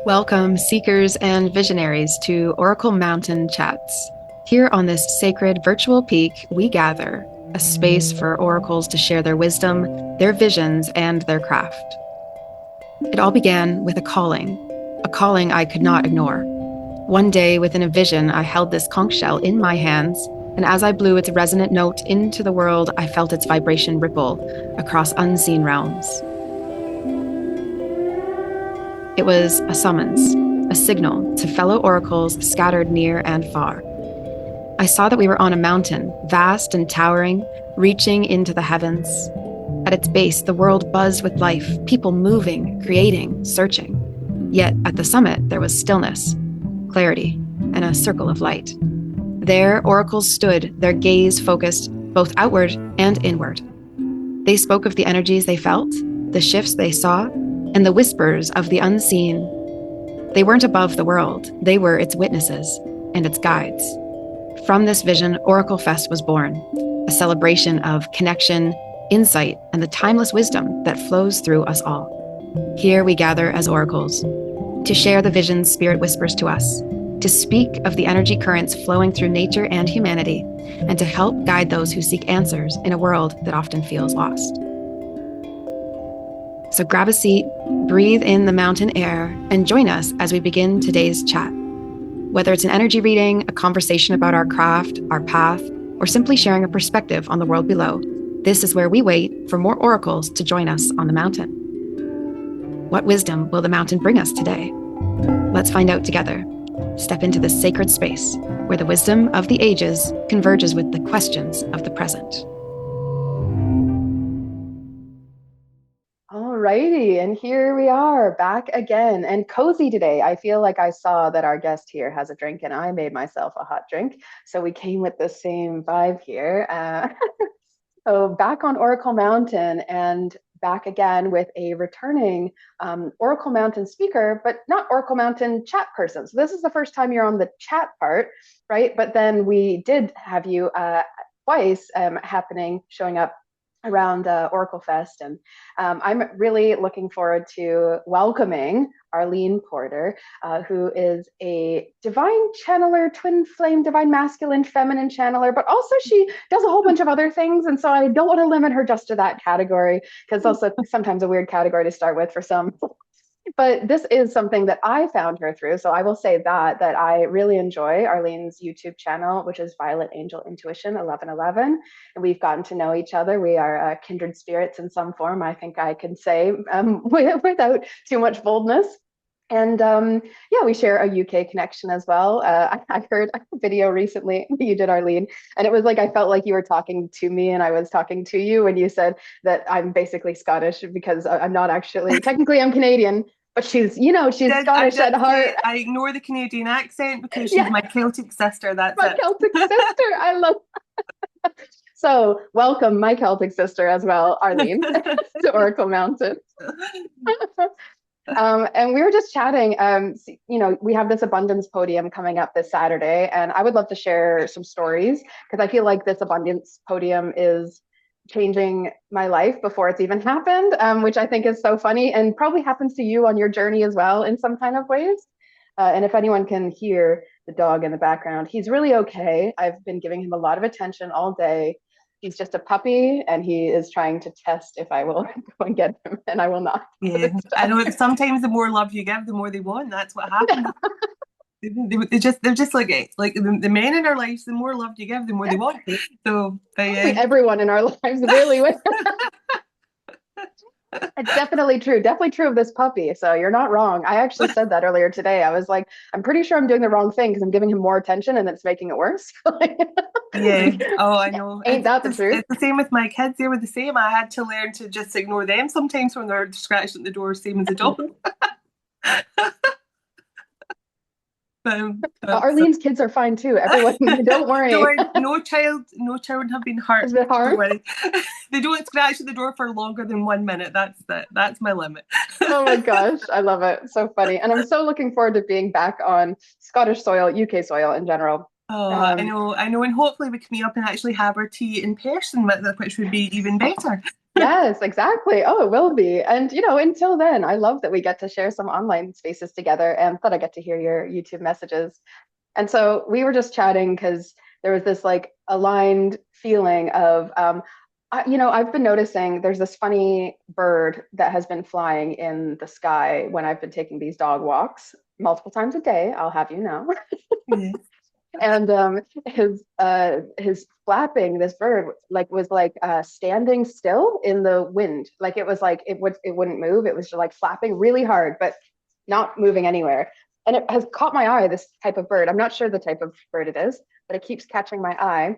Welcome, seekers and visionaries, to Oracle Mountain Chats. Here on this sacred virtual peak, we gather, a space for oracles to share their wisdom, their visions, and their craft. It all began with a calling I could not ignore. One day, within a vision, I held this conch shell in my hands, and as I blew its resonant note into the world, I felt its vibration ripple across unseen realms. It was a summons, a signal to fellow oracles scattered near and far. I saw that we were on a mountain, vast and towering, reaching into the heavens. At its base, the world buzzed with life, people moving, creating, searching. Yet at the summit, there was stillness, clarity, and a circle of light. There, oracles stood, their gaze focused both outward and inward. They spoke of the energies they felt, the shifts they saw, and the whispers of the unseen. They weren't above the world, they were its witnesses and its guides. From this vision, OracleFest was born, a celebration of connection, insight, and the timeless wisdom that flows through us all. Here we gather as oracles, to share the visions Spirit whispers to us, to speak of the energy currents flowing through nature and humanity, and to help guide those who seek answers in a world that often feels lost. So grab a seat, breathe in the mountain air, and join us as we begin today's chat. Whether it's an energy reading, a conversation about our craft, our path, or simply sharing a perspective on the world below, this is where we wait for more oracles to join us on the mountain. What wisdom will the mountain bring us today? Let's find out together. Step into this sacred space where the wisdom of the ages converges with the questions of the present. Alrighty, and here we are back again and cozy today. I feel like I saw that our guest here has a drink and I made myself a hot drink. So we came with the same vibe here. So back on Oracle Mountain and back again with a returning Oracle Mountain speaker, but not Oracle Mountain chat person. So this is the first time you're on the chat part, right? But then we did have you twice showing up around OracleFest. And I'm really looking forward to welcoming Arlene Porter, who is a divine channeler, twin flame, divine masculine, feminine channeler, but also she does a whole bunch of other things. And so I don't want to limit her just to that category, because also sometimes a weird category to start with for some. But this is something that I found her through. So I will say that I really enjoy Arlene's YouTube channel, which is Violet Angel Intuition 1111. And we've gotten to know each other. We are kindred spirits in some form, I think I can say, without too much boldness. And yeah, we share a UK connection as well. I heard a video recently that you did, Arlene, and it was like I felt like you were talking to me and I was talking to you when you said that I'm basically Scottish, because I'm not actually, technically I'm Canadian, but she's Scottish at heart. I ignore the Canadian accent because she's my Celtic sister. That's my Celtic sister. I love So welcome my Celtic sister as well, Arlene, to Oracle Mountain. And we were just chatting, we have this Abundance Podium coming up this Saturday, and I would love to share some stories, because I feel like this Abundance Podium is changing my life before it's even happened, which I think is so funny, and probably happens to you on your journey as well in some kind of ways. And if anyone can hear the dog in the background, he's really okay. I've been giving him a lot of attention all day. He's just a puppy, and he is trying to test if I will go and get him, and I will not. Yeah, I know. Sometimes the more love you give, the more they want. That's what happens. they're just like the men in our lives. The more love you give, the more they want. So everyone in our lives really. It's definitely true of this puppy. So you're not wrong. I actually said that earlier today. I was like, I'm pretty sure I'm doing the wrong thing because I'm giving him more attention and it's making it worse. Yeah. Oh, I know. Ain't that the truth? It's the same with my kids. They were the same. I had to learn to just ignore them sometimes when they're scratched at the door, same as a dog. Arlene's kids are fine too. Everyone, don't worry. No child have been hurt. Is it hard? Don't worry. They don't scratch at the door for longer than 1 minute. That's my limit. Oh my gosh, I love it. So funny, and I'm so looking forward to being back on Scottish soil, UK soil in general. Oh, I know, and hopefully we can meet up and actually have our tea in person, which would be even better. Yes, exactly. Oh, it will be. And, until then, I love that we get to share some online spaces together and that I get to hear your YouTube messages. And so we were just chatting because there was this like aligned feeling of, I've been noticing there's this funny bird that has been flying in the sky when I've been taking these dog walks multiple times a day, I'll have you know. Yeah. And his flapping, this bird like was like standing still in the wind, like it was like it wouldn't move, it was just like flapping really hard but not moving anywhere. And it has caught my eye, this type of bird. I'm not sure the type of bird it is, but it keeps catching my eye,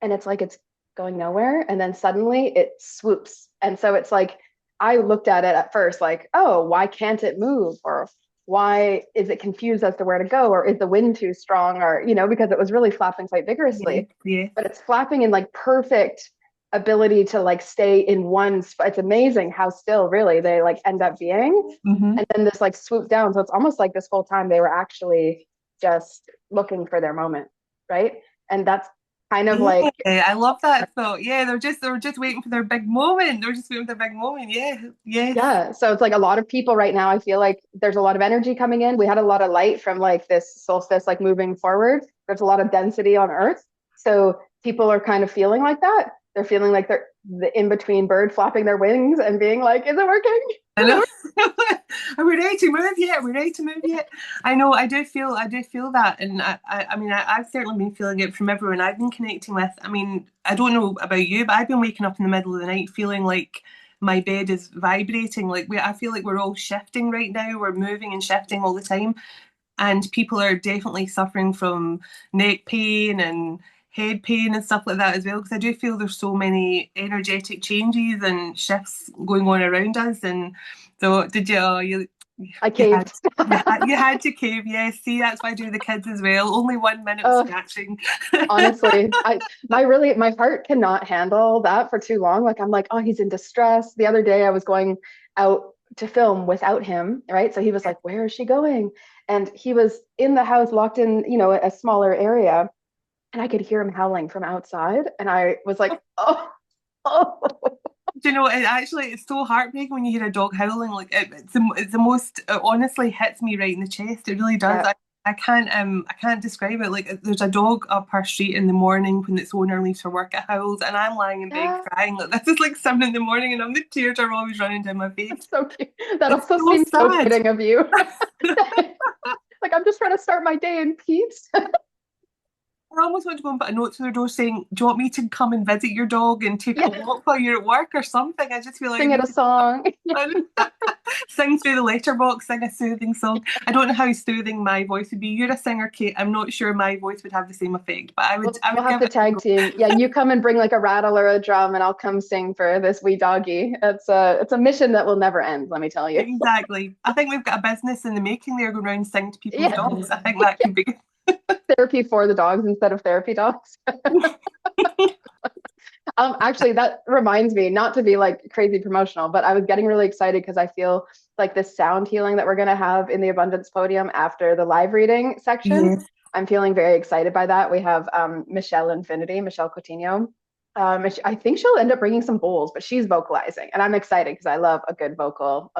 and it's like it's going nowhere, and then suddenly it swoops. And so it's like I looked at it at first like, oh, why can't it move, or why is it confused as to where to go, or is the wind too strong, or because it was really flapping quite Yeah. vigorously. Yeah. But it's flapping in like perfect ability to like stay in one spot. It's amazing how still really they like end up being, Hmm. and then this like swoop down. So it's almost like this whole time they were actually just looking for their moment, right? And that's kind of like, Yeah, I love that thought. Yeah, they were just waiting for their big moment. They're just waiting for their big moment. Yeah, yes. yeah. So it's like a lot of people right now, I feel like there's a lot of energy coming in. We had a lot of light from like this solstice, like moving forward. There's a lot of density on Earth. So people are kind of feeling like that. They're feeling like they're the in between bird flapping their wings and being like, is it working? I know. Are we ready to move yet? Are we ready to move yet? I know. I do feel that, and I mean, I've certainly been feeling it from everyone I've been connecting with. I mean, I don't know about you, but I've been waking up in the middle of the night feeling like my bed is vibrating. Like I feel like we're all shifting right now. We're moving and shifting all the time, and people are definitely suffering from neck pain and head pain and stuff like that as well, because I do feel there's so many energetic changes and shifts going on around us. And so did you I you had caved. you had to cave? Yes, see, that's why I do the kids as well. Only 1 minute of Oh, scratching. honestly, my heart cannot handle that for too long. Like I'm like, oh, he's in distress. The other day I was going out to film without him, right? So he was like, where is she going? And he was in the house locked in, a smaller area, and I could hear him howling from outside. And I was like, oh, oh. Do you know, it's so heartbreaking when you hear a dog howling. Like it's the most, it honestly hits me right in the chest. It really does. Yeah. I can't describe it. Like there's a dog up our street in the morning when its owner leaves for work. It howls, and I'm lying in bed Yeah. crying. Like this is like 7 in the morning, and the tears are always running down my face. That's so cute. That It's also so seems so sad. fitting of you. Like I'm just trying to start my day in peace. I almost want to go and put a note to their door saying, "Do you want me to come and visit your dog and take a Yeah. walk while you're at work or something?" I just feel like I Sing it need a song. to sing through the letterbox, sing a soothing song. I don't know how soothing my voice would be. You're a singer, Kate. I'm not sure my voice would have the same effect, but I would We'll, I we'll would have give to it a tag go. team. Yeah, you come and bring like a rattle or a drum, and I'll come sing for this wee doggy. It's a mission that will never end, let me tell you. Exactly. I think we've got a business in the making there, going around singing to people's Yeah, dogs. I think that could be good. therapy for the dogs instead of therapy dogs. Actually, that reminds me, not to be like crazy promotional, but I was getting really excited because I feel like this sound healing that we're going to have in the Abundance Podium after the live reading section. Yes. I'm feeling very excited by that. We have Michelle Coutinho. I think she'll end up bringing some bowls, but she's vocalizing, and I'm excited because I love a good vocal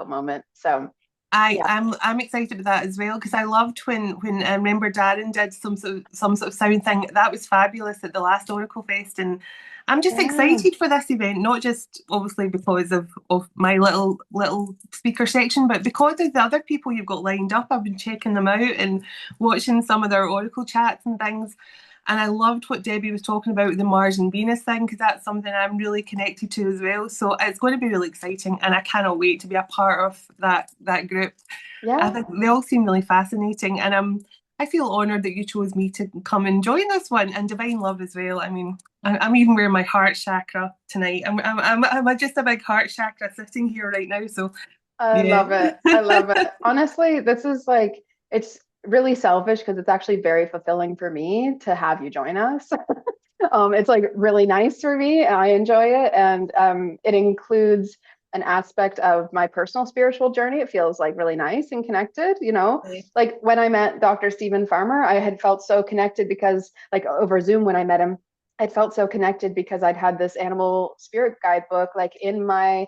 moment. So I, yeah, I'm I'm excited about that as well, because I loved when remember Darren did some sort of sound thing that was fabulous at the last OracleFest, and I'm just yeah, excited for this event, not just obviously because of my little speaker section, but because of the other people you've got lined up. I've been checking them out and watching some of their Oracle chats and things. And I loved what Debbie was talking about, the Mars and Venus thing, because that's something I'm really connected to as well. So it's going to be really exciting, and I cannot wait to be a part of that group. I yeah. think they all seem really fascinating, and I feel honoured that you chose me to come and join this one, and Divine Love as well. I mean, I'm even wearing my heart chakra tonight. I'm just a big heart chakra sitting here right now. So I yeah, love it. I love it. Honestly, this is like, it's really selfish because it's actually very fulfilling for me to have you join us. It's like really nice for me, and I enjoy it. And it includes an aspect of my personal spiritual journey. It feels like really nice and connected, Like when I met Dr. Stephen Farmer, I had felt so connected because, like, over Zoom when I met him, I felt so connected because I'd had this animal spirit guidebook like in my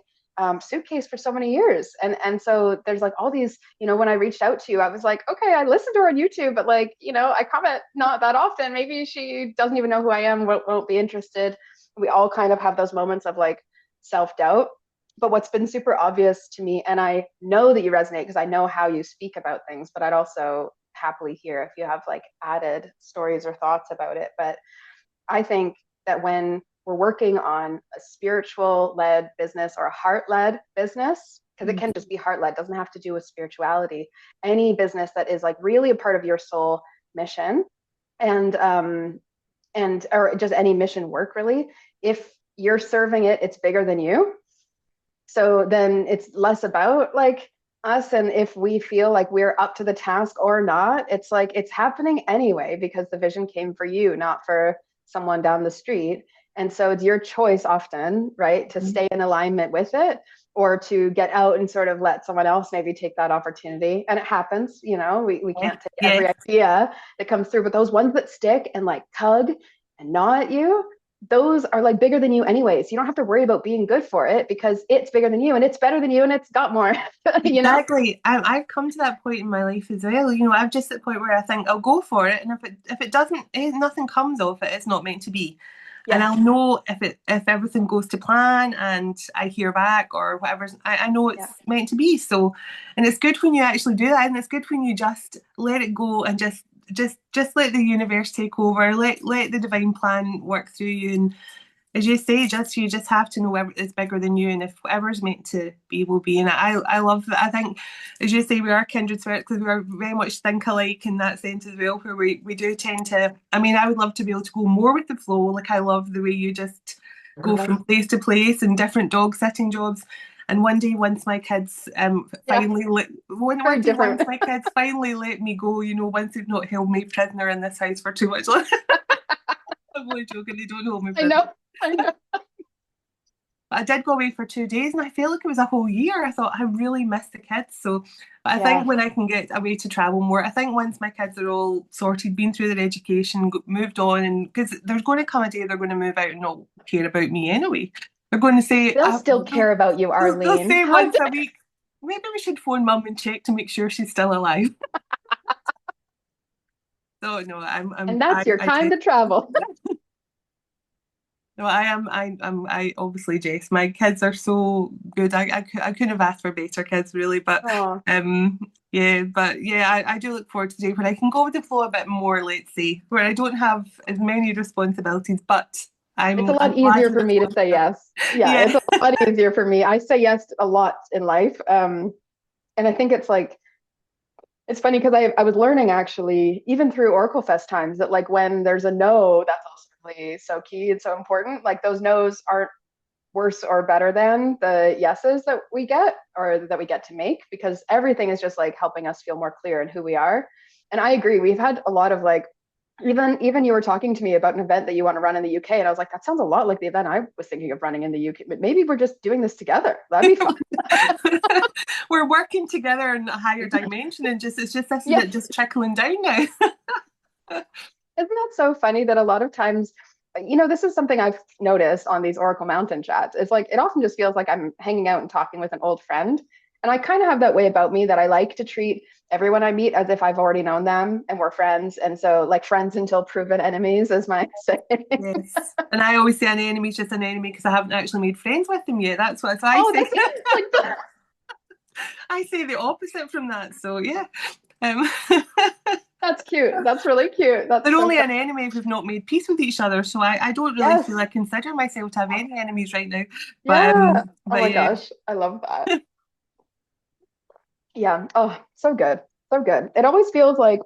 suitcase for so many years. And so there's like all these, when I reached out to you, I was like, okay, I listened to her on YouTube, but like, I comment not that often. Maybe she doesn't even know who I am, won't be interested. We all kind of have those moments of like self-doubt. But what's been super obvious to me, and I know that you resonate because I know how you speak about things, but I'd also happily hear if you have like added stories or thoughts about it. But I think that when we're working on a spiritual led business or a heart led business, because it can just be heart led, doesn't have to do with spirituality. Any business that is like really a part of your soul mission and or just any mission work really, if you're serving it, it's bigger than you. So then it's less about like us, and if we feel like we're up to the task or not, it's like it's happening anyway because the vision came for you, not for someone down the street. And so it's your choice often, right, to stay in alignment with it or to get out and sort of let someone else maybe take that opportunity. And it happens, we can't take every idea that comes through, but those ones that stick and like tug and gnaw at you, those are like bigger than you anyways. You don't have to worry about being good for it because it's bigger than you and it's better than you and it's got more. Exactly. I've come to that point in my life as well. I'm just at the point where I think I'll go for it, and if it doesn't, nothing comes of it, it's not meant to be. Yes. And I'll know if everything goes to plan and I hear back or whatever, I know it's meant to be. So, and it's good when you actually do that, and it's good when you just let it go and just let the universe take over, let the divine plan work through you. And as you say, you just have to know it's bigger than you, and if whatever's meant to be will be. And I love that. I think, as you say, we are kindred spirits because we are very much think alike in that sense as well, where we do tend to, I mean, I would love to be able to go more with the flow. Like I love the way you just go from place to place and different dog sitting jobs. And one day, once my kids finally once my kids finally let me go, once they've not held me prisoner in this house for too much longer. I'm only joking, they don't hold me prisoner. I know. But I did go away for 2 days and I felt like it was a whole year. I thought I really missed the kids. So I think when I can get away to travel more, I think once my kids are all sorted, been through their education, moved on, and because there's going to come a day they're going to move out and not care about me anyway. They're going to say they'll still care about you, Arlene. They'll say once a week, maybe we should phone mum and check to make sure she's still alive. So no, and that's your time to travel. No, I obviously, Jess, my kids are so good. I couldn't have asked for better kids, really. But I do look forward to the day when I can go with the flow a bit more, let's say, where I don't have as many responsibilities, but it's a lot easier for me to say yes. Yeah, it's a lot easier for me. I say yes a lot in life. And I think it's like, it's funny because I was learning actually, even through OracleFest times, that like when there's a no, that's also really so key and so important. Like those no's aren't worse or better than the yeses that we get or that we get to make, because everything is just like helping us feel more clear in who we are. And I agree. We've had a lot of like, even you were talking to me about an event that you want to run in the UK, and I was like, that sounds a lot like the event I was thinking of running in the UK, but maybe we're just doing this together. That'd be fun. We're working together in a higher dimension, and it's just this is it just trickling down now. Isn't that so funny that a lot of times, this is something I've noticed on these Oracle Mountain chats. It's like, it often just feels like I'm hanging out and talking with an old friend. And I kind of have that way about me that I like to treat everyone I meet as if I've already known them and we're friends. And so like friends until proven enemies is my saying. Yes. And I always say an enemy's just an enemy because I haven't actually made friends with them yet. That's what I say. Like I say the opposite from that. So yeah. That's cute. That's really cute. They're only an enemy if we've not made peace with each other. So I don't really feel I consider myself to have any enemies right now. But, oh my gosh. I love that. Yeah. Oh, so good. So good. It always feels like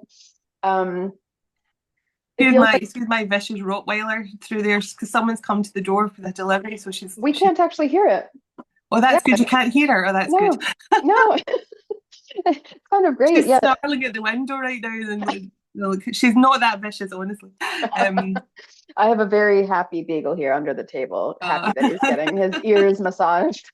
excuse my vicious Rottweiler through there because someone's come to the door for the delivery, so we can't actually hear it. Oh, that's good. You can't hear her. Oh, that's good. No. It's kind of great. She's snarling at the window right now, and look, she's not that vicious, honestly. I have a very happy beagle here under the table, happy that he's getting his ears massaged.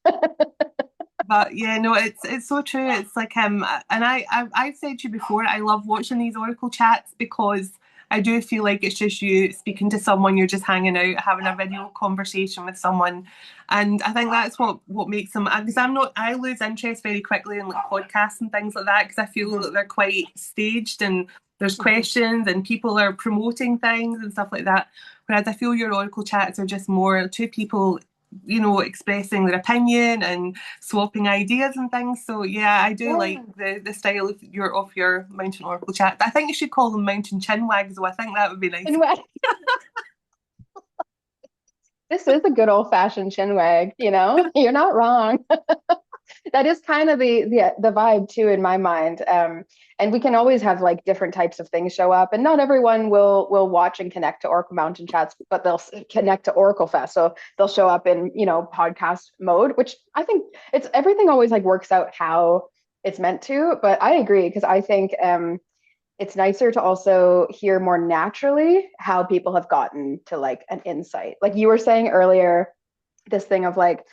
But yeah, no, it's so true. It's like and I've said to you before, I love watching these Oracle chats because I do feel like it's just you speaking to someone, you're just hanging out, having a video conversation with someone. And I think that's what makes them, because I lose interest very quickly in like podcasts and things like that, because I feel that they're quite staged and there's questions and people are promoting things and stuff like that. Whereas I feel your Oracle chats are just more two people, you know, expressing their opinion and swapping ideas and things. So yeah, I do like the style of your Mountain Oracle chat. I think you should call them Mountain Chinwags, though. I think that would be nice. This is a good old-fashioned chinwag, you know? You're not wrong. That is kind of the vibe too in my mind. And we can always have like different types of things show up, and not everyone will watch and connect to Oracle Mountain Chats, but they'll connect to OracleFest. So they'll show up in, you know, podcast mode, which I think it's everything always like works out how it's meant to. But I agree, because I think it's nicer to also hear more naturally how people have gotten to like an insight. Like you were saying earlier, this thing of like,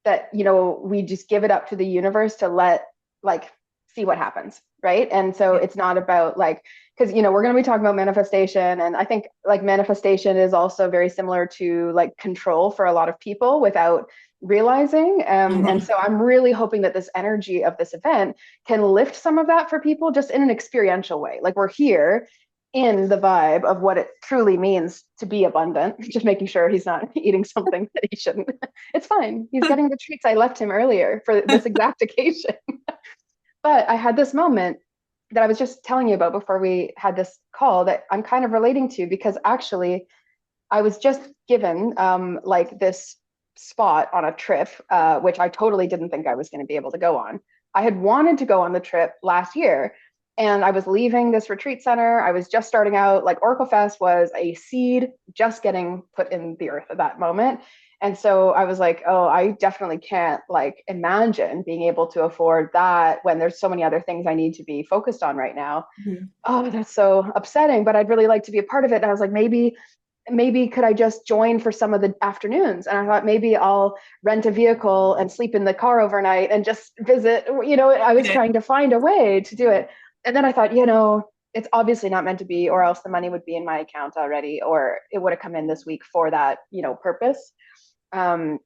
that, you know, we just give it up to the universe to let like see what happens, right? And so it's not about like, because, you know, we're going to be talking about manifestation, and I think like manifestation is also very similar to like control for a lot of people without realizing. And so I'm really hoping that this energy of this event can lift some of that for people just in an experiential way. Like we're here in the vibe of what it truly means to be abundant, just making sure he's not eating something that he shouldn't. It's fine. He's getting the treats I left him earlier for this exact occasion. But I had this moment that I was just telling you about before we had this call that I'm kind of relating to, because actually I was just given like this spot on a trip, which I totally didn't think I was going to be able to go on. I had wanted to go on the trip last year, and I was leaving this retreat center. I was just starting out. Like OracleFest was a seed just getting put in the earth at that moment. And so I was like, oh, I definitely can't like imagine being able to afford that when there's so many other things I need to be focused on right now. Oh, that's so upsetting, but I'd really like to be a part of it. And I was like, maybe could I just join for some of the afternoons? And I thought maybe I'll rent a vehicle and sleep in the car overnight and just visit. You know, I was trying to find a way to do it. And then I thought, you know, it's obviously not meant to be, or else the money would be in my account already, or it would have come in this week for that, you know, purpose. And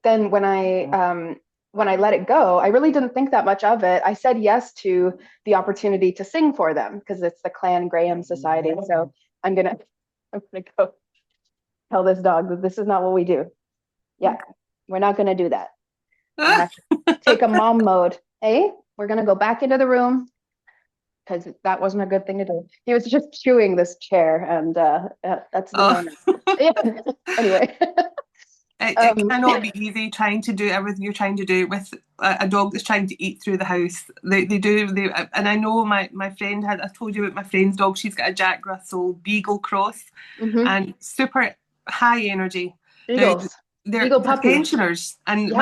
then when I let it go, I really didn't think that much of it. I said yes to the opportunity to sing for them because it's the Clan Graham Society. So I'm gonna go tell this dog that this is not what we do. Yeah, we're not gonna do that. I have to take a mom mode. Hey, we're gonna go back into the room because that wasn't a good thing to do. He was just chewing this chair, and that's the moment. Yeah. Anyway. It cannot be easy trying to do everything you're trying to do with a dog that's trying to eat through the house. They and I know my friend I told you about my friend's dog. She's got a Jack Russell Beagle cross, and super high energy. Beagles. They're pensioners, and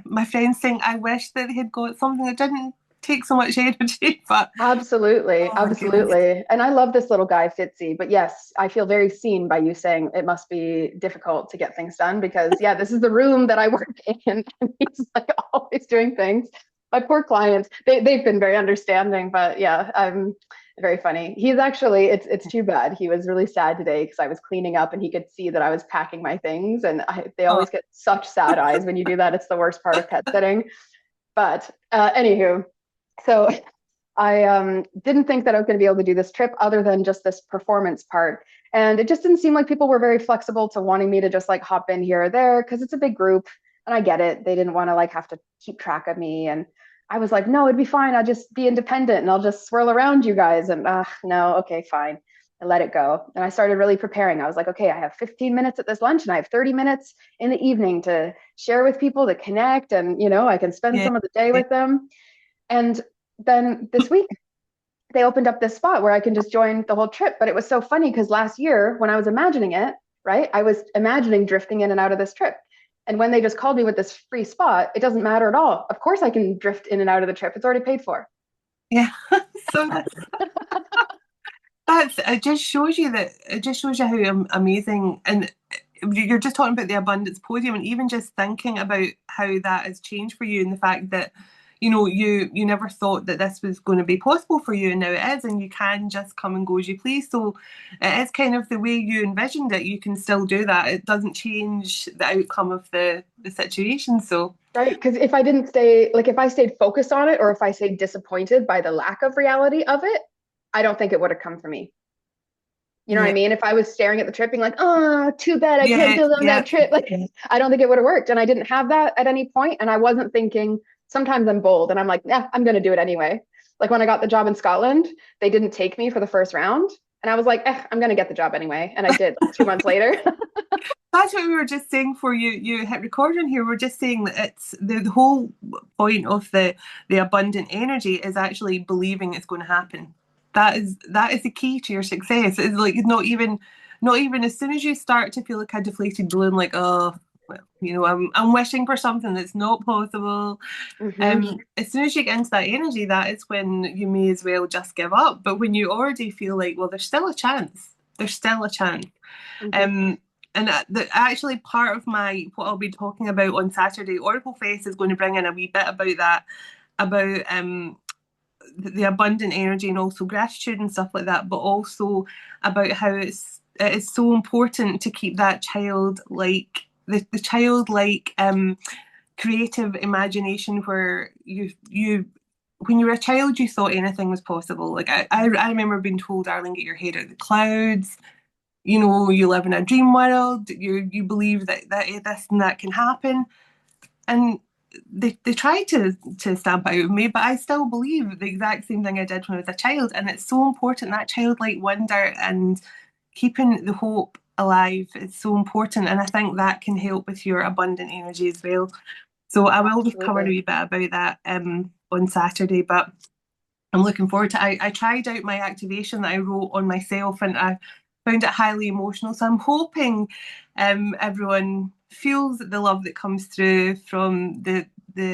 my friend's saying, I wish that they had got something that didn't take so much energy. But absolutely. And I love this little guy, Fitzy. But yes, I feel very seen by you saying it must be difficult to get things done, because this is the room that I work in, and he's like always doing things. My poor clients, they've been very understanding, but I'm very funny. He's actually, it's too bad. He was really sad today because I was cleaning up and he could see that I was packing my things, and they always get such sad eyes when you do that. It's the worst part of pet sitting. But anywho, so I didn't think that I was going to be able to do this trip other than just this performance part. And it just didn't seem like people were very flexible to wanting me to just like hop in here or there, because it's a big group and I get it. They didn't want to like have to keep track of me. And I was like, no, it'd be fine. I'll just be independent and I'll just swirl around you guys. And no, okay, fine. I let it go. And I started really preparing. I was like, okay, I have 15 minutes at this lunch and I have 30 minutes in the evening to share with people, to connect. And, you know, I can spend some of the day with them. And then this week, they opened up this spot where I can just join the whole trip. But it was so funny because last year when I was imagining it, right, I was imagining drifting in and out of this trip. And when they just called me with this free spot, it doesn't matter at all. Of course I can drift in and out of the trip. It's already paid for. Yeah. So it just shows you how amazing, and you're just talking about the Abundance Podium, and even just thinking about how that has changed for you, and the fact that you know, you never thought that this was going to be possible for you, and now it is, and you can just come and go as you please. So it is kind of the way you envisioned it. You can still do that. It doesn't change the outcome of the situation. So Right. Because if I didn't stay, like if I stayed focused on it, or if I stayed disappointed by the lack of reality of it, I don't think it would have come for me. You know what I yeah, mean? If I was staring at the trip being like, oh, too bad I can't yeah, go on yeah, that trip, like I don't think it would have worked. And I didn't have that at any point. And I wasn't thinking, sometimes I'm bold and I'm like, yeah, I'm going to do it anyway. Like when I got the job in Scotland, they didn't take me for the first round. And I was like, I'm going to get the job anyway. And I did like 2 months later. that's what we were just saying for you. You hit record on here. We're just saying that it's the whole point of the abundant energy is actually believing it's going to happen. That is the key to your success. It's like not even as soon as you start to feel like a deflated balloon, like, oh well, you know, I'm wishing for something that's not possible. Hmm. As soon as you get into that energy, that is when you may as well just give up. But when you already feel like, well, there's still a chance. There's still a chance. Hmm. Um, and actually, part of my what I'll be talking about on Saturday, OracleFest, is going to bring in a wee bit about that, about the abundant energy and also gratitude and stuff like that, but also about how it is so important to keep that childlike, the childlike creative imagination where you when you were a child you thought anything was possible. Like I remember being told, Darling, get your head out of the clouds, you know, you live in a dream world, you believe that this and that can happen. And they tried to stamp out of me, but I still believe the exact same thing I did when I was a child. And it's so important, that childlike wonder and keeping the hope alive is so important. And I think that can help with your abundant energy as well. So I will be covering a Absolutely. wee bit about that on Saturday, but I'm looking forward to it. I tried out my activation that I wrote on myself and I found it highly emotional. So I'm hoping everyone feels the love that comes through from the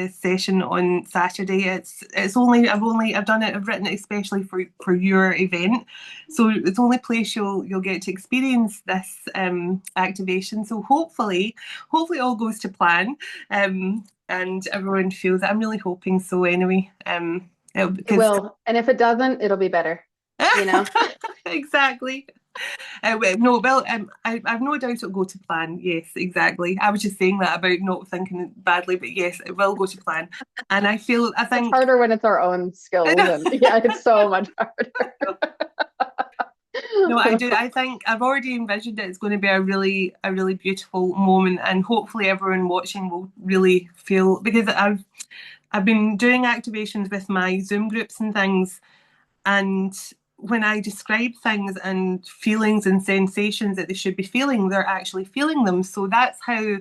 session on Saturday. It's only I've done it, I've written it especially for your event. So it's the only place you'll get to experience this activation. So hopefully all goes to plan. And everyone feels it. I'm really hoping so anyway. It Because will. And if it doesn't, it'll be better, you know? exactly. No, well, I've no doubt it'll go to plan. Yes, exactly. I was just saying that about not thinking badly, but yes, it will go to plan. And I It's think, harder when it's our own skills. And yeah, it's so much harder. no, I do. I think I've already envisioned it. It's going to be a really beautiful moment, and hopefully everyone watching will really feel, because I've been doing activations with my Zoom groups and things. And when I describe things and feelings and sensations that they should be feeling, they're actually feeling them. So that's how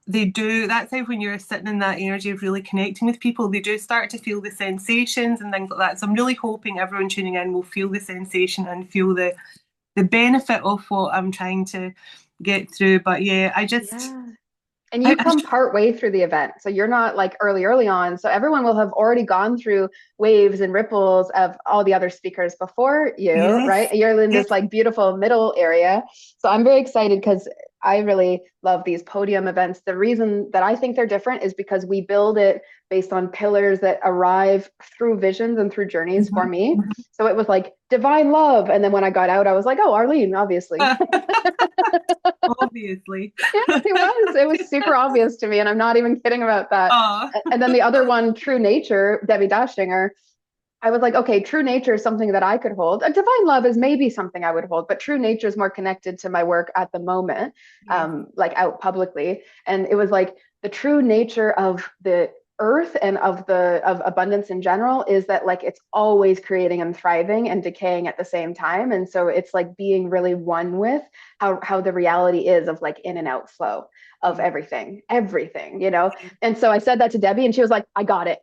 that's how when you're sitting in that energy of really connecting with people, they do start to feel the sensations and things like that. So I'm really hoping everyone tuning in will feel the sensation and feel the benefit of what I'm trying to get through. But yeah, Yeah. And you I come part way through the event. So you're not like early on. So everyone will have already gone through waves and ripples of all the other speakers before you, yes, right? You're in yes, this like beautiful middle area. So I'm very excited because I really love these podium events. The reason that I think they're different is because we build it based on pillars that arrive through visions and through journeys for me. So it was like divine love. And then when I got out, I was like, oh, Arlene, obviously. obviously. Yeah, it was. It was super obvious to me, and I'm not even kidding about that. Oh, And then the other one, True Nature, Debbie Dashinger, I was like, okay, True Nature is something that I could hold. A Divine Love is maybe something I would hold, but True Nature is more connected to my work at the moment, yes, like out publicly. And it was like the true nature of the earth and of abundance in general is that like it's always creating and thriving and decaying at the same time. And so it's like being really one with how the reality is of like in and out flow of yes. everything, you know. And so I said that to Debbie and she was like, I got it.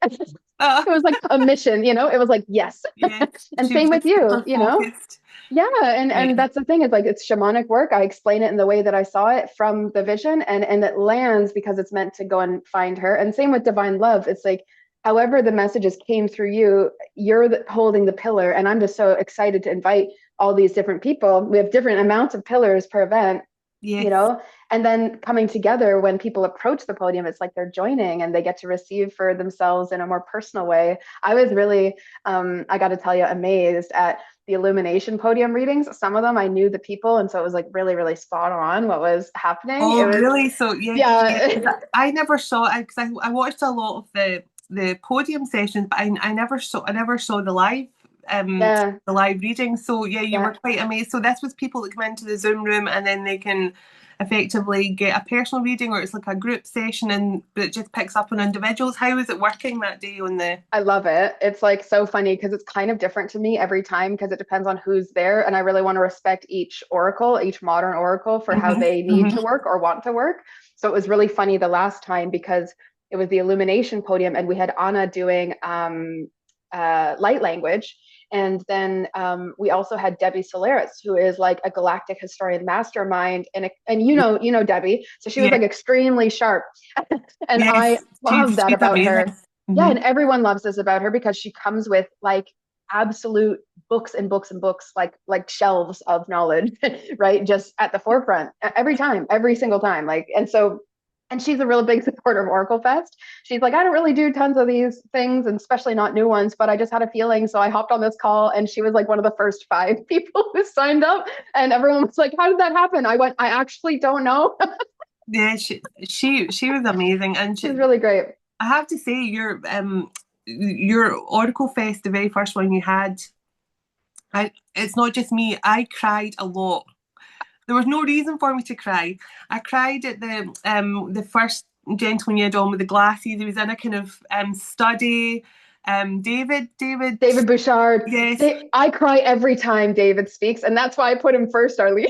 Oh, It was like a mission, you know. It was like yes. yes, And she was same with just you, super you know. focused. Yeah, Yeah, and that's the thing is like it's shamanic work. I explain it in the way that I saw it from the vision, and it lands because it's meant to go and find her. And same with divine love. It's like however the messages came through you, you're holding the pillar, and I'm just so excited to invite all these different people. We have different amounts of pillars per event, you yes, know, And then coming together when people approach the podium, it's like they're joining and they get to receive for themselves in a more personal way. I was really, I got to tell you, amazed at the illumination podium readings. Some of them I knew the people, and so it was like really, really spot on what was happening. It Oh, was, really? So yeah, yeah. yeah, 'Cause I never saw it because I watched a lot of the podium sessions, but I never saw um yeah, the live reading. So yeah, you were yeah. quite amazed. So this was people that come into the Zoom room and then they can effectively get a personal reading, or it's like a group session and but it just picks up on individuals. How is it working that day on the I love it. It's like so funny because it's kind of different to me every time because it depends on who's there. And I really want to respect each oracle, each modern oracle for how Mhm, they need mhm. to work or want to work. So it was really funny the last time because it was the illumination podium and we had Anna doing light language. And then we also had Debbie Solaris, who is like a galactic historian mastermind, and you know Debbie, so she was Yeah, like extremely sharp, and I yes, love that she's about amazing. her. Yeah, Hmm. and everyone loves this about her because she comes with like absolute books and books and books, like shelves of knowledge, right? Just at the forefront every time, every single time. Like, and so, and she's a real big supporter of OracleFest. She's like, I don't really do tons of these things, and especially not new ones, but I just had a feeling, so I hopped on this call, and she was like one of the first five people who signed up, and everyone was like, how did that happen? I went, I actually don't know. Yeah, she was amazing, and She's really great. I have to say your Oracle Fest, the very first one you had, it's not just me. I cried a lot. There was no reason for me to cry. I cried at the first gentleman you had on with the glasses. He was in a kind of study. David, David Bouchard. yes. I cry every time David speaks, and that's why I put him first, Arlene.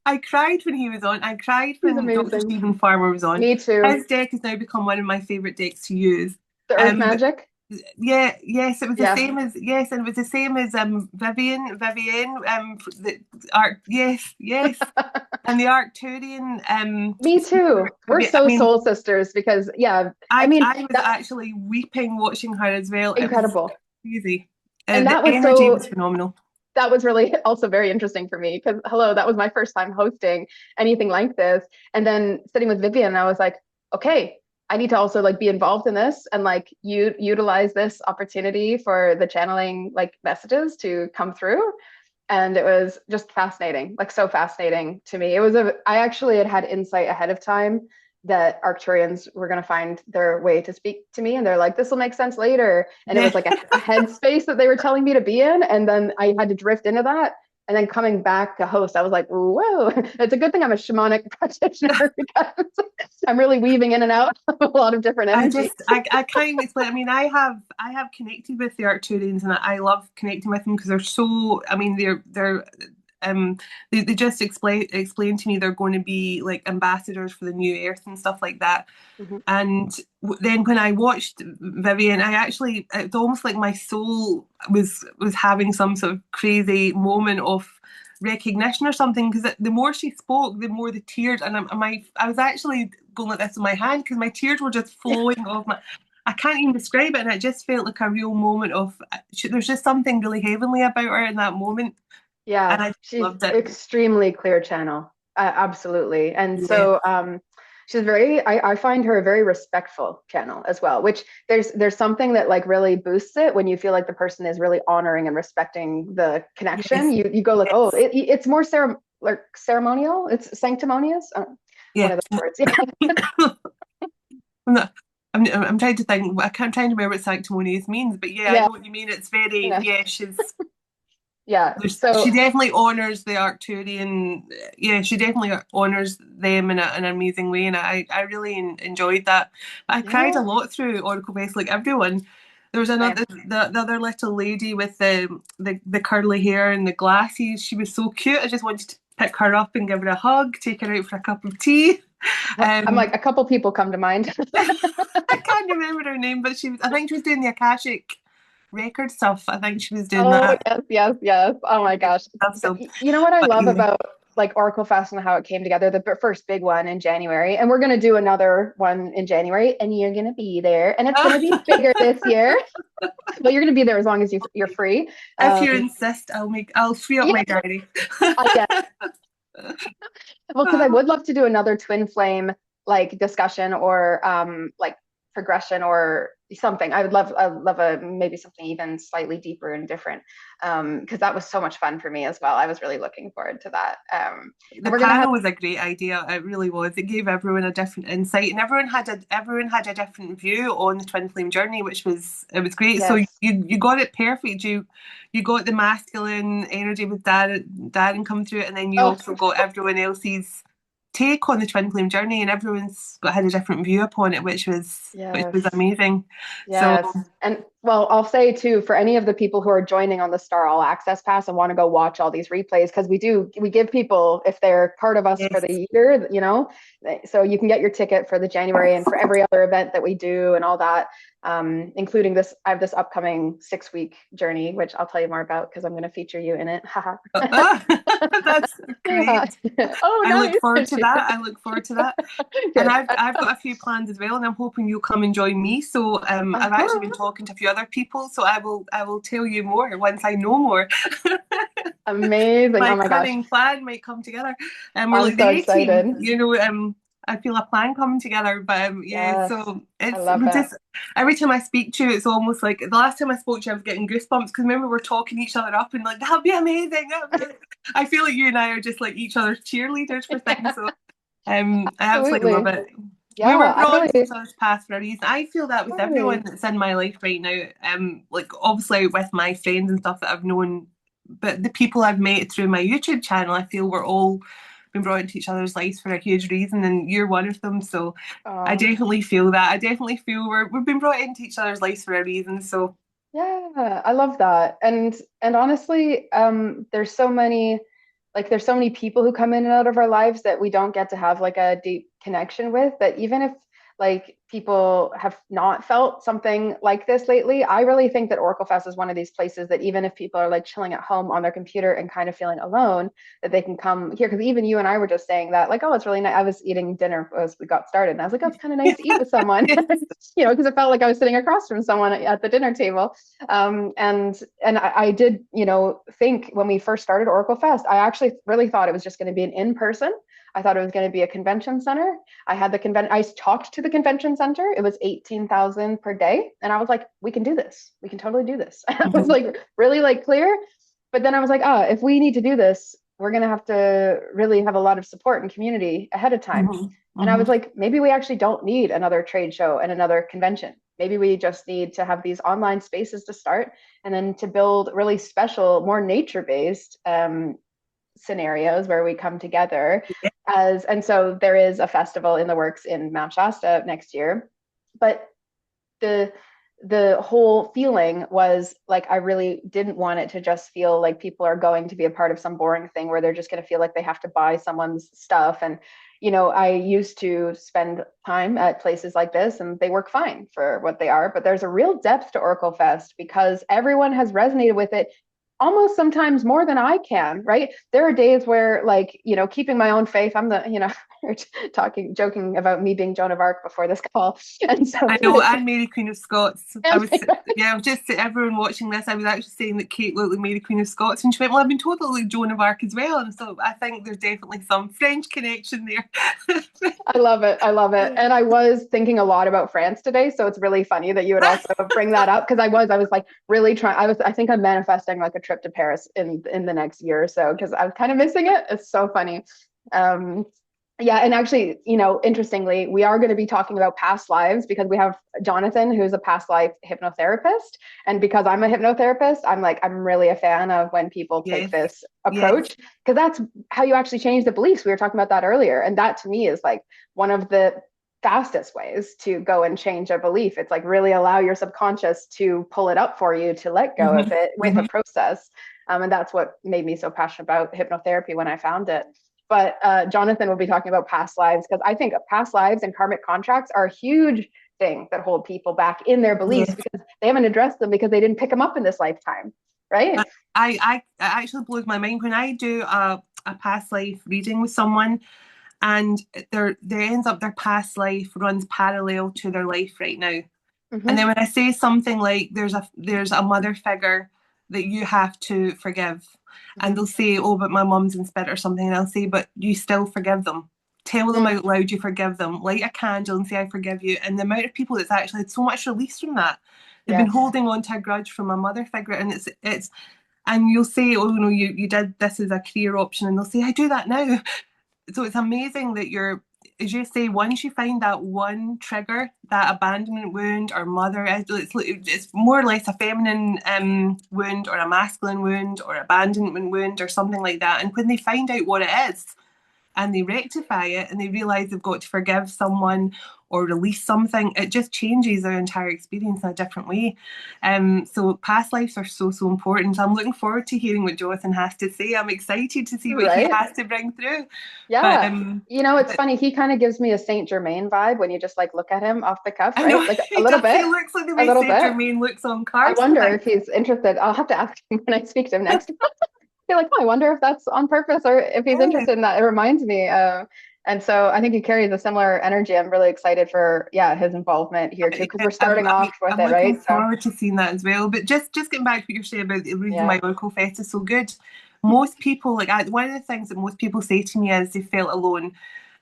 I cried when he was on. I cried He's when Dr. amazing. Stephen Farmer was on. Me too. His deck has now become one of my favourite decks to use. The Earth Um, Magic. Yeah, yes, it was the Yeah. same as yes, and it was the same as Vivian, the art, yes, yes, and the Arcturian Me speaker. too. We're I so mean, soul sisters because, yeah, I mean, I was that's actually weeping watching her as well. It was incredible. crazy. And The that was energy was so, phenomenal. that was really also very interesting for me because, hello, that was my first time hosting anything like this. And then sitting with Vivian, I was like, okay, I need to also like be involved in this and like you utilize this opportunity for the channeling like messages to come through. And it was just fascinating, like so fascinating to me. I actually had insight ahead of time that Arcturians were going to find their way to speak to me. And they're like, this will make sense later. And it Yeah, was like a headspace that they were telling me to be in. And then I had to drift into that. And then coming back to host, I was like, whoa, it's a good thing I'm a shamanic practitioner because I'm really weaving in and out of a lot of different energies. I can't even explain. I mean, I have connected with the Arcturians, and I love connecting with them because they're so. I mean, um they just explain to me they're going to be like ambassadors for the new earth and stuff like that. Mhm. And then when I watched Vivian, I actually it's almost like my soul was having some sort of crazy moment of recognition or something because the more she spoke, the more the tears and I was actually going like this in my hand because my tears were just Yeah. flowing off my. I can't even describe it, and it just felt like a real moment of. There's just something really heavenly about her in that moment, Yeah, and I she's loved it. extremely clear channel. Absolutely. And Yeah. so she's very I find her a very respectful channel as well, which there's something that like really boosts it when you feel like the person is really honoring and respecting the connection. Yes. You go like, oh, Yes. it's more like ceremonial, it's sanctimonious. One Yeah. of those words. Yeah. I'm not. I'm trying to think. I can't trying to remember what sanctimonious means, but yeah, I Yeah. know what you mean. It's very Yeah. yeah. Yeah. She So definitely honors the Arcturian. Yeah, she definitely honors them in an amazing way, and I really enjoyed that. But I cried a yeah. lot through Oracle Fest, like everyone. There was Same. another the other little lady with the curly hair and the glasses. She was so cute. I just wanted to pick her up and give her a hug, take her out for a cup of tea. I'm Um, like a couple people come to mind. I can't remember her name, but she was. I think she was doing the Akashic record stuff. I think she was doing Oh, that. yes, yes, yes. Oh my gosh. Stuff. So, You know what I but love yeah. about like Oracle Fest and how it came together, the first big one in January, and we're going to do another one in January, and you're going to be there, and it's going to be bigger this year. But you're going to be there as long as you're free. If you Um, insist, I'll free up yeah, my diary. yeah. Well, because I would love to do another twin flame like discussion or like progression or something. I'd love a maybe something even slightly deeper and different. Because that was so much fun for me as well. I was really looking forward to that. The And we're gonna have panel was a great idea. It really was. It gave everyone a different insight, and everyone had a different view on the twin flame journey, which was it was great. So yes. you got it perfect. You got the masculine energy with Darren come through it, and then you Oh, also got everyone else's take on the twin flame journey, and had a different view upon it, which was yes. amazing. So Yes. And well, I'll say too, for any of the people who are joining on the Star All Access Pass and want to go watch all these replays, because we give people, if they're part of us for yes. the year, so you can get your ticket for the January and for every other event that we do and all that, including this, I have this upcoming 6 week journey, which I'll tell you more about because I'm going to feature you in it. Haha. That's great. Oh, I look forward nice. to that. I look forward to that. And Good. I've got a few plans as well, and I'm hoping you'll come and join me. So I've actually been Uh-huh. talking to a few other people, so I will tell you more once I know more. Amazing. My Oh my gosh. cunning plan might come together, and we're I'm like so the A team, excited. I feel a plan coming together, but yeah. Yes. So I it's love we're that. just every time I speak to you, it's almost like the last time I spoke to you, I was getting goosebumps because remember we're talking each other up and like that'll be amazing. I feel like you and I are just like each other's cheerleaders for things. So I absolutely love Absolutely. it. We Yeah, were I brought really into each other's paths for a reason. I feel that with everyone totally. that's in my life right now. Like obviously with my friends and stuff that I've known, but the people I've met through my YouTube channel, I feel we're all been brought into each other's lives for a huge reason, and you're one of them. So I Oh, definitely feel that. I definitely feel we've been brought into each other's lives for a reason. So yeah, I love that. And honestly, there's so many people who come in and out of our lives that we don't get to have like a deep connection with, that even if like people have not felt something like this lately, I really think that Oracle Fest is one of these places that even if people are like chilling at home on their computer and kind of feeling alone, that they can come here. Because even you and I were just saying that, like, oh, it's really nice. I was eating dinner as we got started, and I was like, oh, it's kind of nice to eat with someone, yes, because it felt like I was sitting across from someone at the dinner table. And I did, think when we first started Oracle Fest, I actually really thought it was just going to be an in person. I thought it was going to be a convention center. I talked to the convention center. It was 18,000 per day. And I was like, we can do this. We can totally do this. I was mm-hmm. like, really like clear. But then I was like, if we need to do this, we're going to have to really have a lot of support and community ahead of time. Mm-hmm. And I was Mm-hmm. like, maybe we actually don't need another trade show and another convention. Maybe we just need to have these online spaces to start and then to build really special, more nature based scenarios where we come together and so there is a festival in the works in Mount Shasta next year. But the the whole feeling was like I really didn't want it to just feel like people are going to be a part of some boring thing where they're just going to feel like they have to buy someone's stuff. And I used to spend time at places like this and they work fine for what they are, but there's a real depth to Oracle Fest because everyone has resonated with it almost sometimes more than I can, right? There are days where, like, keeping my own faith, I'm the, joking about me being Joan of Arc before this call. And so I know, it's, and Mary Queen of Scots. I was just everyone watching this. I was actually saying that Kate looked like Mary Queen of Scots, and she went, "Well, I've been told I look like Joan of Arc as well." And so I think there's definitely some French connection there. I love it. I love it. And I was thinking a lot about France today. So it's really funny that you would also bring that up because I was like really trying. I think I'm manifesting like a trip to Paris in the next year or so because I was kind of missing it. It's so funny. Um, yeah, and actually, interestingly, we are going to be talking about past lives because we have Jonathan, who's a past life hypnotherapist. And because I'm a hypnotherapist, I'm really a fan of when people take Yes, this yes. approach because that's how you actually change the beliefs. We were talking about that earlier. And that to me is like one of the fastest ways to go and change a belief. It's like really allow your subconscious to pull it up for you to let go of Mm-hmm. it with a Mm-hmm. process. And that's what made me so passionate about hypnotherapy when I found it. But Jonathan will be talking about past lives because I think past lives and karmic contracts are a huge thing that hold people back in their beliefs Yes. because they haven't addressed them because they didn't pick them up in this lifetime, right? I it actually blows my mind when I do a past life reading with someone and there ends up their past life runs parallel to their life right now. And then Mm-hmm. when I say something like there's a mother figure that you have to forgive. And Mhm. they'll say, oh, but my mum's in spirit or something. And I'll say, but you still forgive them. Tell them Mm. out loud you forgive them. Light a candle and say, I forgive you. And the amount of people that's actually had so much release from that. They've been Yes. holding on to a grudge from a mother figure. And it's and you'll say, oh, no, you did this as a career option. And they'll say, I do that now. So it's amazing that you're, as you say, once you find that one trigger, that abandonment wound or mother, it's more or less a feminine wound or a masculine wound or abandonment wound or something like that. And when they find out what it is, and they rectify it and they realize they've got to forgive someone or release something, it just changes their entire experience in a different way. So past lives are so, so important. I'm looking forward to hearing what Jonathan has to say. I'm excited to see what he Right? has to bring through. But Yeah. It's but funny. He kind of gives me a Saint Germain vibe when you just like look at him off the cuff, I right? know Like a he little does. He bit, looks like the a way little Saint bit. Germain looks on I cards wonder if sometimes. he's interested. I'll have to ask him when I speak to him next. Feel like, oh, I wonder if that's on purpose or if he's Yeah. interested in that. It reminds me. And so I think he carries a similar energy. I'm really excited for, yeah, his involvement here too, because Yeah, we're starting off with I'm it, looking right? So, forward to seeing that as well. But just getting back to what you're saying about the reason yeah. why OracleFest is so good. Most people, one of the things that most people say to me is they felt alone.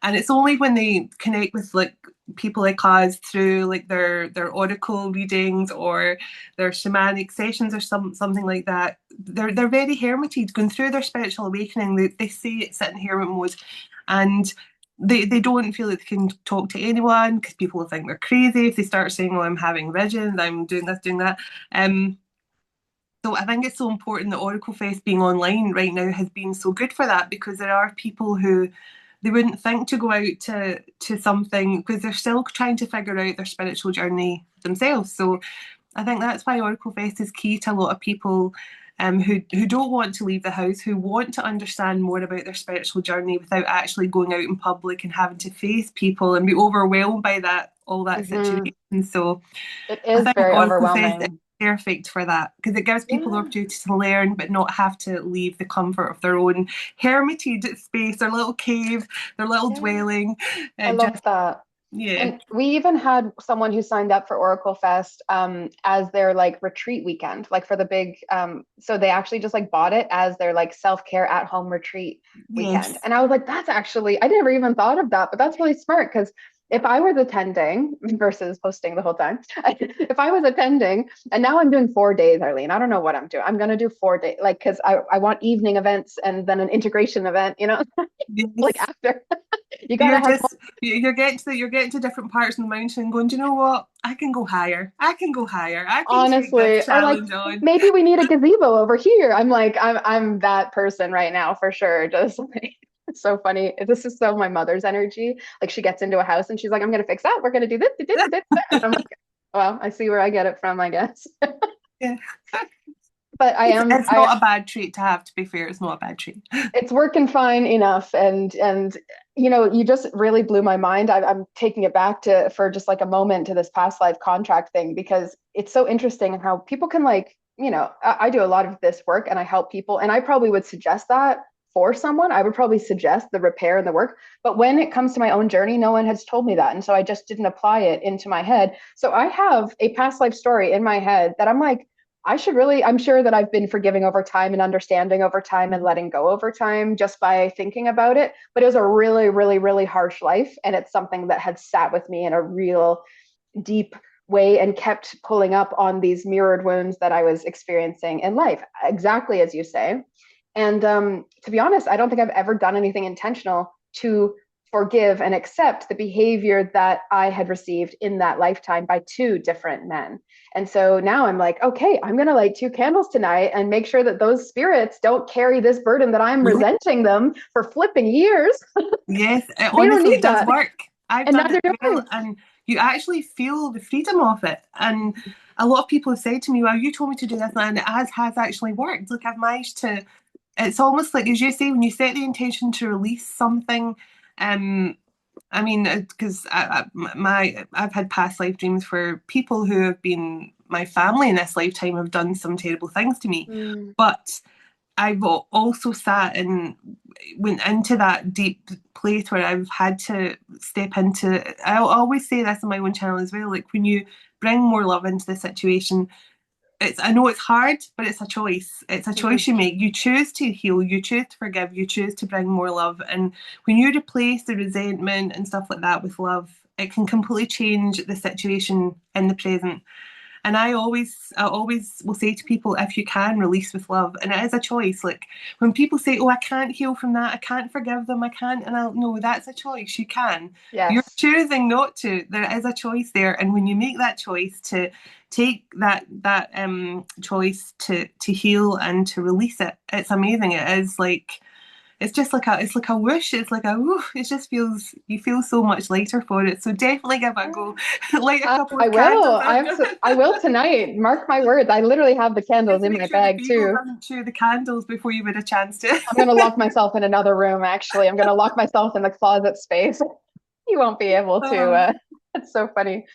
And it's only when they connect with like people like us through like their oracle readings or their shamanic sessions or something like that. They're very hermited, going through their spiritual awakening. They say it's in hermit mode. And they don't feel like they can talk to anyone because people will think they're crazy if they start saying, "Oh, I'm having visions, I'm doing this, doing that." Um, so I think it's so important that Oracle Fest being online right now has been so good for that because there are people who they wouldn't think to go out to something because they're still trying to figure out their spiritual journey themselves. So I think that's why Oracle Fest is key to a lot of people who don't want to leave the house, who want to understand more about their spiritual journey without actually going out in public and having to face people and be overwhelmed by that all that Hmm. situation. So It I is think very Oracle Fest is overwhelming. perfect for that because it gives people the Yeah. opportunity to learn but not have to leave the comfort of their own hermitage space, their little cave, their little Yeah. dwelling. I It love just that. yeah. And we even had someone who signed up for Oracle Fest as their like retreat weekend, like for the big so they actually just like bought it as their like self-care at home retreat weekend. Yes. And I was like, that's actually I never even thought of that, but that's really smart because if I was attending versus hosting the whole time, if I was attending and now I'm doing 4 days, Arlene, I don't know what I'm doing. I'm gonna do 4 days, like because I want evening events and then an integration event, like Yes. after you gotta You're have just you're getting to different parts of the mountain and going, do you know what? I can go higher. I can go higher. I can take this honestly, or like challenge on. maybe we need a gazebo over here. I'm that person right now for sure. Just like it's so funny. This is so my mother's energy. Like she gets into a house and she's like, I'm gonna fix that. We're gonna do this, do this, do this. And I'm like, well, I see where I get it from, I guess. Yeah. But It's not a bad trait to have, to be fair. It's not a bad trait. it's working fine enough. And you just really blew my mind. I'm taking it back to for just like a moment to this past life contract thing because it's so interesting how people can like, I do a lot of this work and I help people and I probably would suggest that for someone. I would probably suggest the repair and the work. But when it comes to my own journey, no one has told me that. And so I just didn't apply it into my head. So I have a past life story in my head that I'm like, I'm sure that I've been forgiving over time and understanding over time and letting go over time just by thinking about it. But it was a really, really, really harsh life. And it's something that had sat with me in a real deep way and kept pulling up on these mirrored wounds that I was experiencing in life, exactly as you say. And to be honest, I don't think I've ever done anything intentional to forgive and accept the behavior that I had received in that lifetime by two different men. And so now I'm like, okay, I'm going to light two candles tonight and make sure that those spirits don't carry this burden that I'm Yeah. resenting them for flipping years. Yes, it They don't honestly need does that. work. I've And done neither it do as I. well, and you actually feel the freedom of it. And a lot of people have said to me, "Well, you told me to do this, and it has actually worked. Look, I've managed to." It's almost like, as you say, when you set the intention to release something. Um, I mean, because I've had past life dreams where people who have been my family in this lifetime have done some terrible things to me, Mm, but I've also sat and went into that deep place where I've had to step into. I always say this on my own channel as well. Like when you bring more love into the situation, I know it's hard, but it's a choice. It's a Mhm. choice you make. You choose to heal, you choose to forgive, you choose to bring more love. And when you replace the resentment and stuff like that with love, it can completely change the situation in the present. And I always will say to people, if you can, release with love. And it is a choice. Like when people say, oh, I can't heal from that, I can't forgive them, I can't. And I'll no, that's a choice. You can. You're Yes. choosing not to. There is a choice there. And when you make that choice to take that choice to heal and to release it, it's amazing. It is like it's like a whoosh. It's like a whoo. It just feels you feel so much lighter for it. So definitely give it a go. Light a couple I of candles will. after. I will tonight. Mark my words. I literally have the candles Just in make my sure the bag beagle too. doesn't chew the candles before you've had a chance to. I'm gonna lock myself in another room, actually. I'm gonna lock myself in the closet space. You won't be able to. Oh, It's so funny.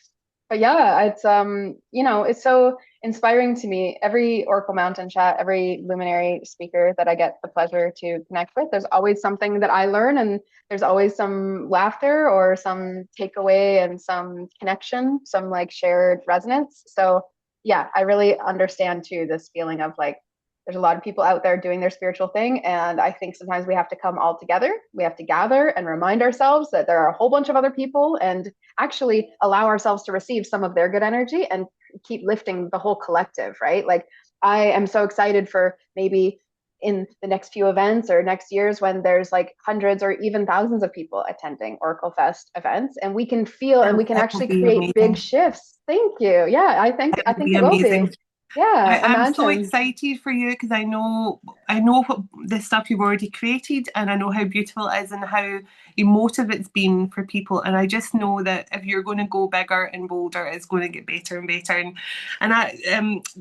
But yeah, it's it's so inspiring to me. Every Oracle Mountain chat, every luminary speaker that I get the pleasure to connect with, there's always something that I learn, and there's always some laughter or some takeaway and some connection, some like shared resonance. So yeah, I really understand too this feeling of like there's a lot of people out there doing their spiritual thing, and I think sometimes we have to come all together. We have to gather and remind ourselves that there are a whole bunch of other people, and actually allow ourselves to receive some of their good energy and keep lifting the whole collective, right? Like I am so excited for maybe in the next few events or next years when there's like hundreds or even thousands of people attending Oracle Fest events, and we can feel and we can it will actually be create big amazing. shifts. Thank you. Yeah, It I will think be it will be. amazing. Yeah, I'm so imagine. excited for you because I know what the stuff you've already created, and I know how beautiful it is and how emotive it's been for people. And I just know that if you're going to go bigger and bolder, it's going to get better and better. And I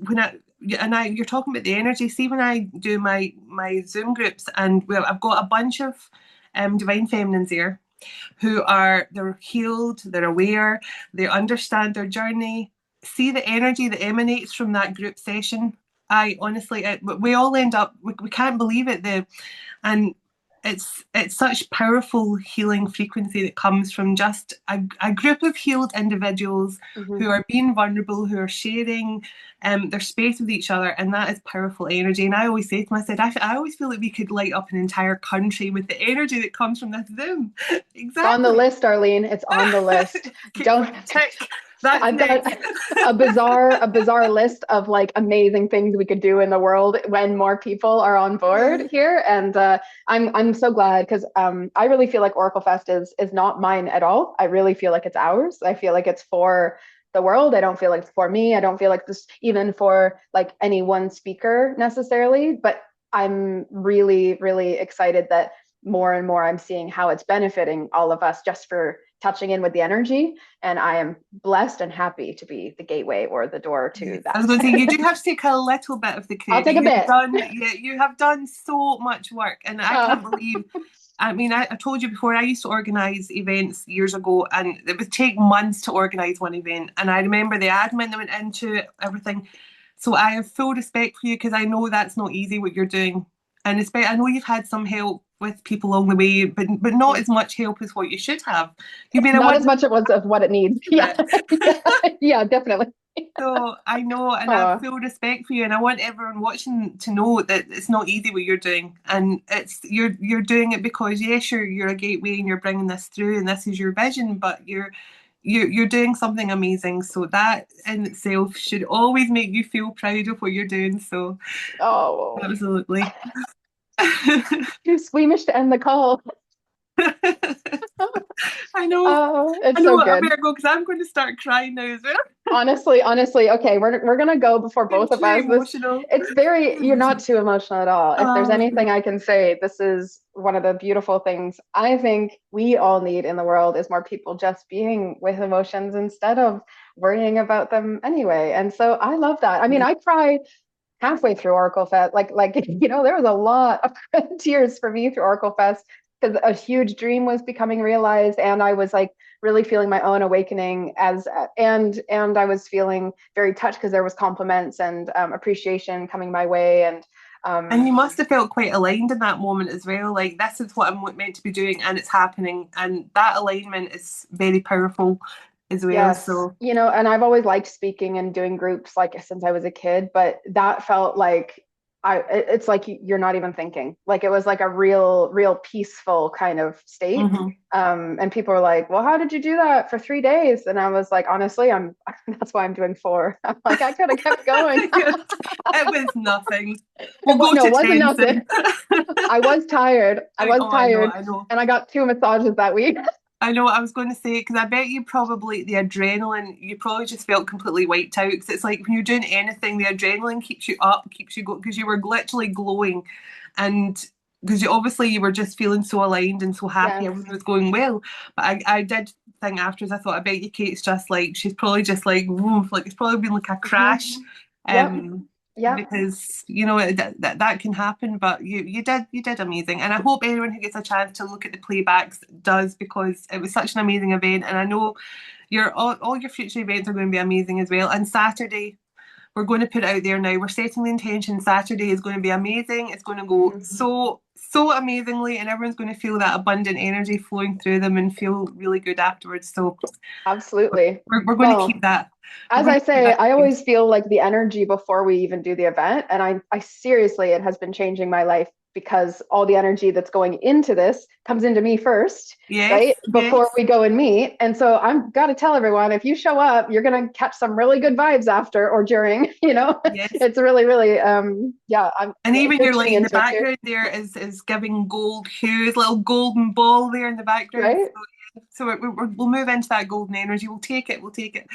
when I and I you're talking about the energy. See, when I do my Zoom groups, and well, I've got a bunch of divine feminines there they're healed, they're aware, they understand their journey. See the energy that emanates from that group session. I honestly, we all end up, we can't believe it. And it's such powerful healing frequency that comes from just a group of healed individuals Mhm. who are being vulnerable, who are sharing their space with each other, and that is powerful energy. And I always say to myself, I always feel like we could light up an entire country with the energy that comes from this Zoom. It's on the Exactly. list, Arlene. It's on the list. Don't Tick. That's I've got next. a bizarre list of like amazing things we could do in the world when more people are on board here, and I'm so glad because I really feel like Oracle Fest is not mine at all. I really feel like it's ours. I feel like it's for the world. I don't feel like it's for me. I don't feel like this even for like any one speaker necessarily, but I'm really, really excited that more and more I'm seeing how it's benefiting all of us just for touching in with the energy. And I am blessed and happy to be the gateway or the door to I was going that. to say you do have to take a little bit of the I'll credit. take a You've bit. done, yeah, you have done so much work, and I Uh, can't believe. I mean, I told you before. I used to organise events years ago, and it would take months to organise one event. And I remember the admin that went into everything. So I have full respect for you because I know that's not easy what you're doing, and I know you've had some help with people along the way, but not as much help as what you should have. You've been a not as one much of what it needs. Yeah, bit. yeah, yeah, definitely. So I know, and I have Oh, full respect for you, and I want everyone watching to know that it's not easy what you're doing, and you're doing it because yes, you're a gateway and you're bringing this through, and this is your vision, but you're doing something amazing. So that in itself should always make you feel proud of what you're doing. So oh, absolutely. too squeamish to end the call. I know, Oh, I it's so know. I good. better go because I'm going to start crying now as well. Honestly, okay, we're gonna go before I'm both of too us. This emotional. it's very you're not too emotional at all. If there's Oh, anything I can say, this is one of the beautiful things I think we all need in the world is more people just being with emotions instead of worrying about them anyway. And so I love that. I mean, I cried halfway through Oracle Fest. Like there was a lot of tears for me through Oracle Fest because a huge dream was becoming realized, and I was like really feeling my own awakening and I was feeling very touched because there was compliments and appreciation coming my way, and And you must have felt quite aligned in that moment as well. Like, this is what I'm meant to be doing, and it's happening. And that alignment is very powerful. as well. Yes. So You know, and I've always liked speaking and doing groups like since I was a kid, but that felt like it's like you're not even thinking. Like it was like a real peaceful kind of state. mhm. And people were like, "Well, how did you do that for 3 days?" And I was like, "Honestly, I'm that's why I'm doing four." I'm like, I could have kept going. It was nothing. We'll go No, it to wasn't 10 nothing. soon. I was tired. I was Oh, I know, tired, I know. and I got 2 massages that week. I know what I was going to say because I bet you probably the adrenaline, you probably just felt completely wiped out. Because it's like when you're doing anything, the adrenaline keeps you up, keeps you going because you were literally glowing, and because obviously you were just feeling so aligned and so happy, Yes. everything was going well. But I did think afterwards, I thought, I bet you Kate's just like she's probably just like woof, like it's probably been like a crash. Yep. Um, Yep. because that can happen, but you did amazing, and I hope anyone who gets a chance to look at the playbacks does, because it was such an amazing event, and I know your all your future events are going to be amazing as well. And Saturday, we're going to put it out there now. We're setting the intention. Saturday is going to be amazing. It's going to go so amazingly, and everyone's going to feel that abundant energy flowing through them and feel really good afterwards. So Absolutely. we're going to keep Well, that. We're as going I to keep say, that I going. always feel like the energy before we even do the event. And I seriously, it has been changing my life because all the energy that's going into this comes into me first, right? Yes, Before yes. we go and meet. And so I've got to tell everyone, if you show up, you're going to catch some really good vibes after or during, Yes. it's really, yeah, And if even you're you're like tuning in the into it too, background there is giving gold hues, little golden ball there in the background. right? So we'll move into that golden energy. We'll take it. We'll take it.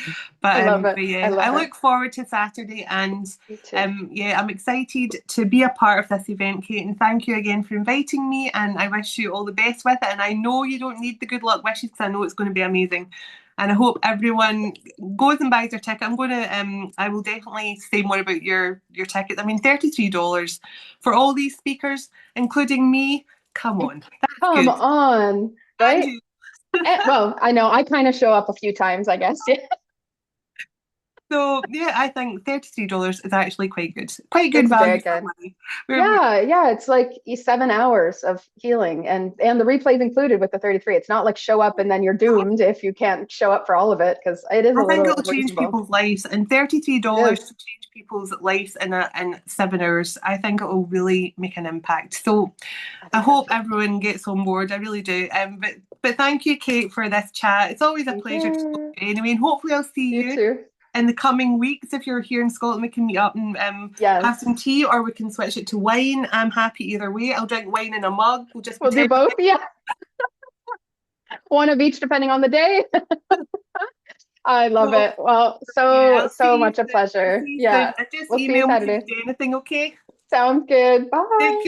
I love But it. I yeah, I love it. look forward to Saturday, and Me too. yeah, I'm excited to be a part of this event, Kate. And thank you again for inviting me. And I wish you all the best with it. And I know you don't need the good luck wishes because I know it's going to be amazing. And I hope everyone goes and buys their ticket. I will definitely say more about your tickets. I mean, $33 for all these speakers, including me. Come on, that's Come good. on, And right? you. Well, I know I kind of show up a few times, I guess. So yeah, I think $33 is actually quite good. Quite good It's very value for good. money. Yeah, yeah, it's like 7 hours of healing and the replay's included with the 33. It's not like show up and then you're doomed if you can't show up for all of it because it is I a think little it'll change unreasonable. people's lives, and $33 It is. to change people's lives in 7 hours, I think it will really make an impact. So I I think so hope too. everyone gets on board. I really do. But thank you, Kate, for this chat. It's always a Thank pleasure to talk you. to you anyway, and hopefully I'll see You you too. in the coming weeks. If you're here in Scotland, we can meet up and have Yes. some tea, or we can switch it to wine. I'm happy either way. I'll drink wine in a mug. We'll just We'll do pretend. both. Yeah. One of each depending on the day. I love So it. Well, yeah, so much a I'll see pleasure. you soon. Yeah. And just We'll see you email me if you Saturday. need anything, okay? Sounds good. Take Bye.